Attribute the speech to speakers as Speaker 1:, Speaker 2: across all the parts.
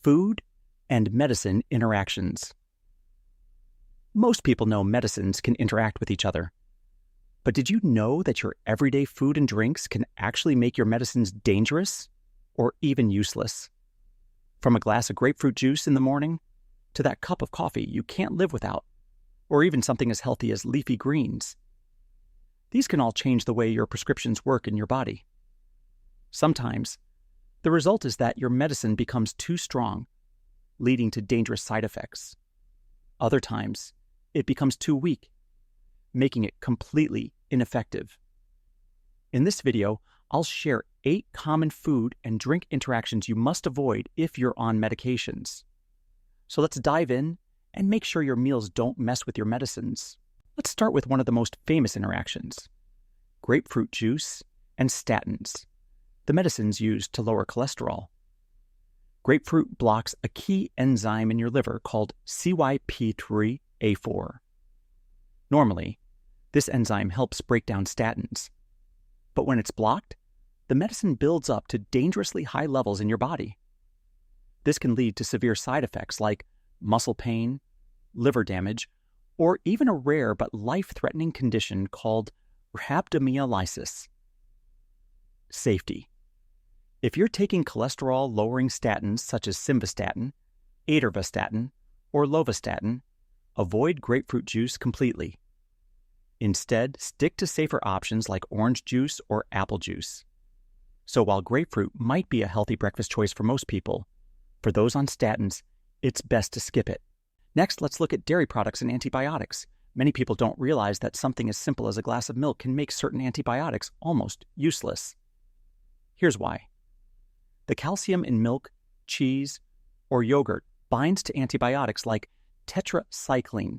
Speaker 1: Food and medicine interactions. Most people know medicines can interact with each other. But did you know that your everyday food and drinks can actually make your medicines dangerous or even useless? From a glass of grapefruit juice in the morning to that cup of coffee you can't live without, or even something as healthy as leafy greens. These can all change the way your prescriptions work in your body. Sometimes, the result is that your medicine becomes too strong, leading to dangerous side effects. Other times, it becomes too weak, making it completely ineffective. In this video, I'll share 8 common food and drink interactions you must avoid if you're on medications. So let's dive in and make sure your meals don't mess with your medicines. Let's start with one of the most famous interactions: grapefruit juice and statins, the medicines used to lower cholesterol. Grapefruit blocks a key enzyme in your liver called CYP3A4. Normally, this enzyme helps break down statins. But when it's blocked, the medicine builds up to dangerously high levels in your body. This can lead to severe side effects like muscle pain, liver damage, or even a rare but life-threatening condition called rhabdomyolysis. Safety. If you're taking cholesterol-lowering statins such as simvastatin, atorvastatin, or lovastatin, avoid grapefruit juice completely. Instead, stick to safer options like orange juice or apple juice. So while grapefruit might be a healthy breakfast choice for most people, for those on statins, it's best to skip it. Next, let's look at dairy products and antibiotics. Many people don't realize that something as simple as a glass of milk can make certain antibiotics almost useless. Here's why. The calcium in milk, cheese, or yogurt binds to antibiotics like tetracycline,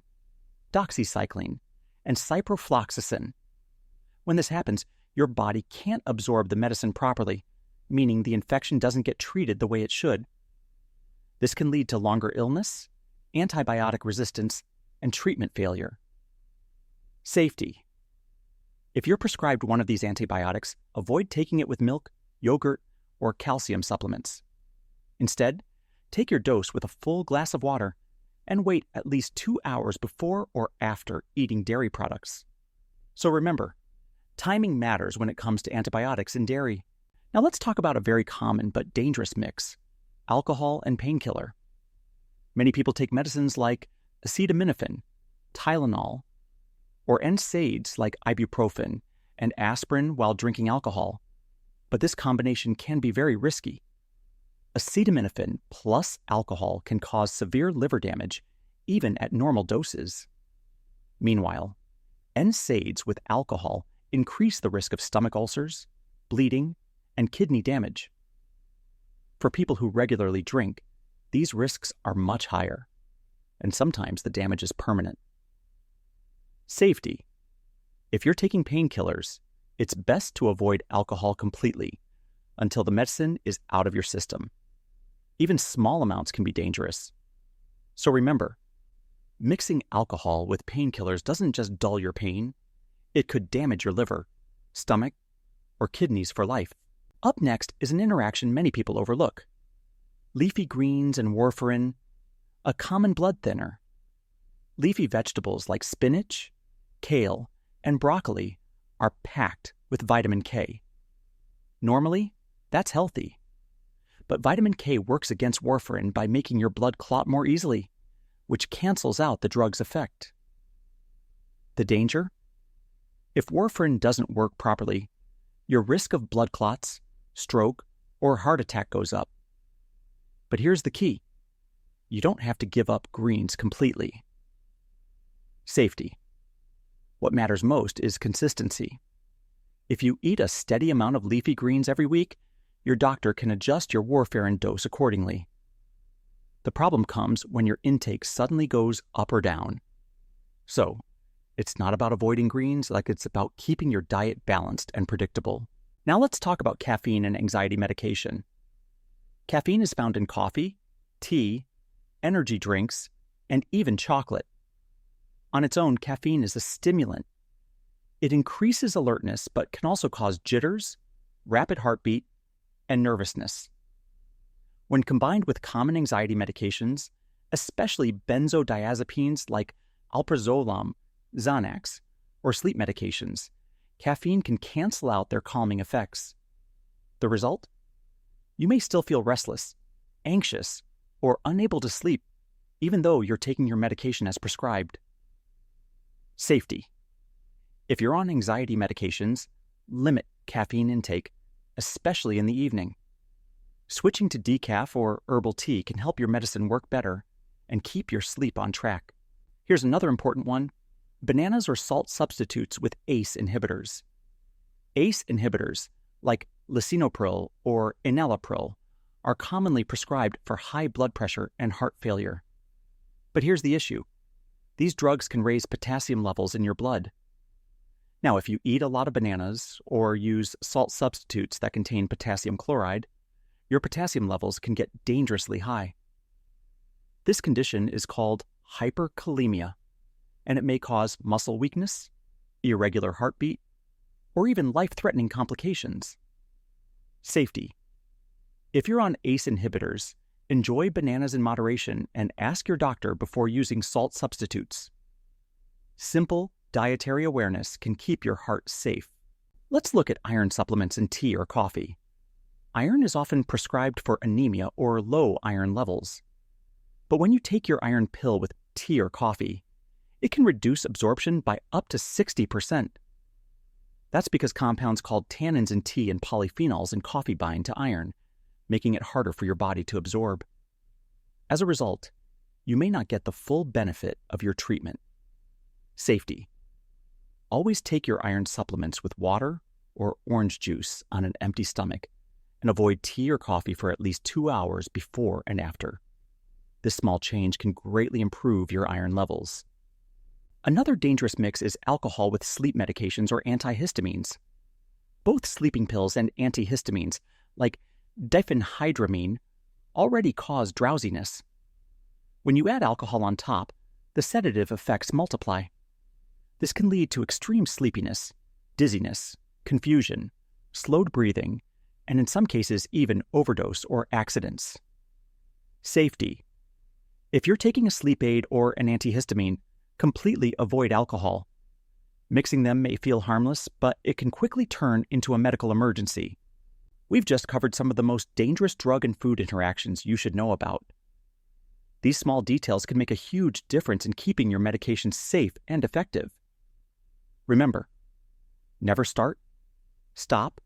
Speaker 1: doxycycline, and ciprofloxacin. When this happens, your body can't absorb the medicine properly, meaning the infection doesn't get treated the way it should. This can lead to longer illness, antibiotic resistance, and treatment failure. Safety. If you're prescribed one of these antibiotics, avoid taking it with milk, yogurt, or calcium supplements. Instead, take your dose with a full glass of water and wait at least 2 hours before or after eating dairy products. So remember, timing matters when it comes to antibiotics and dairy. Now let's talk about a very common but dangerous mix: alcohol and painkiller. Many people take medicines like acetaminophen, Tylenol, or NSAIDs like ibuprofen and aspirin while drinking alcohol, but this combination can be very risky. Acetaminophen plus alcohol can cause severe liver damage, even at normal doses. Meanwhile, NSAIDs with alcohol increase the risk of stomach ulcers, bleeding, and kidney damage. For people who regularly drink, these risks are much higher, and sometimes the damage is permanent. Safety. If you're taking painkillers, it's best to avoid alcohol completely until the medicine is out of your system. Even small amounts can be dangerous. So remember, mixing alcohol with painkillers doesn't just dull your pain, it could damage your liver, stomach, or kidneys for life. Up next is an interaction many people overlook: leafy greens and warfarin, a common blood thinner. Leafy vegetables like spinach, kale, and broccoli are packed with vitamin K. Normally, that's healthy. But vitamin K works against warfarin by making your blood clot more easily, which cancels out the drug's effect. The danger? If warfarin doesn't work properly, your risk of blood clots, stroke, or heart attack goes up. But here's the key: you don't have to give up greens completely. Safety. What matters most is consistency. If you eat a steady amount of leafy greens every week, your doctor can adjust your warfarin dose accordingly. The problem comes when your intake suddenly goes up or down. So, it's not about avoiding greens, like it's about keeping your diet balanced and predictable. Now let's talk about caffeine and anxiety medication. Caffeine is found in coffee, tea, energy drinks, and even chocolate. On its own, caffeine is a stimulant. It increases alertness but can also cause jitters, rapid heartbeat, and nervousness. When combined with common anxiety medications, especially benzodiazepines like alprazolam, Xanax, or sleep medications, caffeine can cancel out their calming effects. The result? You may still feel restless, anxious, or unable to sleep, even though you're taking your medication as prescribed. Safety. If you're on anxiety medications, limit caffeine intake, especially in the evening. Switching to decaf or herbal tea can help your medicine work better and keep your sleep on track. Here's another important one: bananas are salt substitutes with ACE inhibitors. ACE inhibitors, like lisinopril or enalapril, are commonly prescribed for high blood pressure and heart failure. But here's the issue: these drugs can raise potassium levels in your blood. Now, if you eat a lot of bananas or use salt substitutes that contain potassium chloride, your potassium levels can get dangerously high. This condition is called hyperkalemia, and it may cause muscle weakness, irregular heartbeat, or even life-threatening complications. Safety. If you're on ACE inhibitors, enjoy bananas in moderation and ask your doctor before using salt substitutes. Simple dietary awareness can keep your heart safe. Let's look at iron supplements in tea or coffee. Iron is often prescribed for anemia or low iron levels. But when you take your iron pill with tea or coffee, it can reduce absorption by up to 60%. That's because compounds called tannins in tea and polyphenols in coffee bind to iron, making it harder for your body to absorb. As a result, you may not get the full benefit of your treatment. Safety. Always take your iron supplements with water or orange juice on an empty stomach, and avoid tea or coffee for at least 2 hours before and after. This small change can greatly improve your iron levels. Another dangerous mix is alcohol with sleep medications or antihistamines. Both sleeping pills and antihistamines, like diphenhydramine, already cause drowsiness. When you add alcohol on top, the sedative effects multiply. This can lead to extreme sleepiness, dizziness, confusion, slowed breathing, and in some cases even overdose or accidents. Safety. If you're taking a sleep aid or an antihistamine, completely avoid alcohol. Mixing them may feel harmless, but it can quickly turn into a medical emergency. We've just covered some of the most dangerous drug and food interactions you should know about. These small details can make a huge difference in keeping your medications safe and effective. Remember, never start, stop,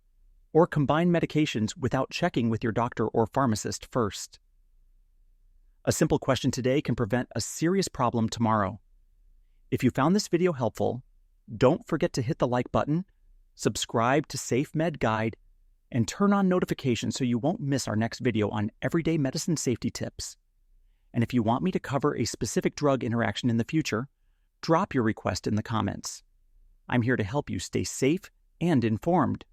Speaker 1: or combine medications without checking with your doctor or pharmacist first. A simple question today can prevent a serious problem tomorrow. If you found this video helpful, don't forget to hit the like button, subscribe to SafeMed Guide, and turn on notifications so you won't miss our next video on everyday medicine safety tips. And if you want me to cover a specific drug interaction in the future, drop your request in the comments. I'm here to help you stay safe and informed.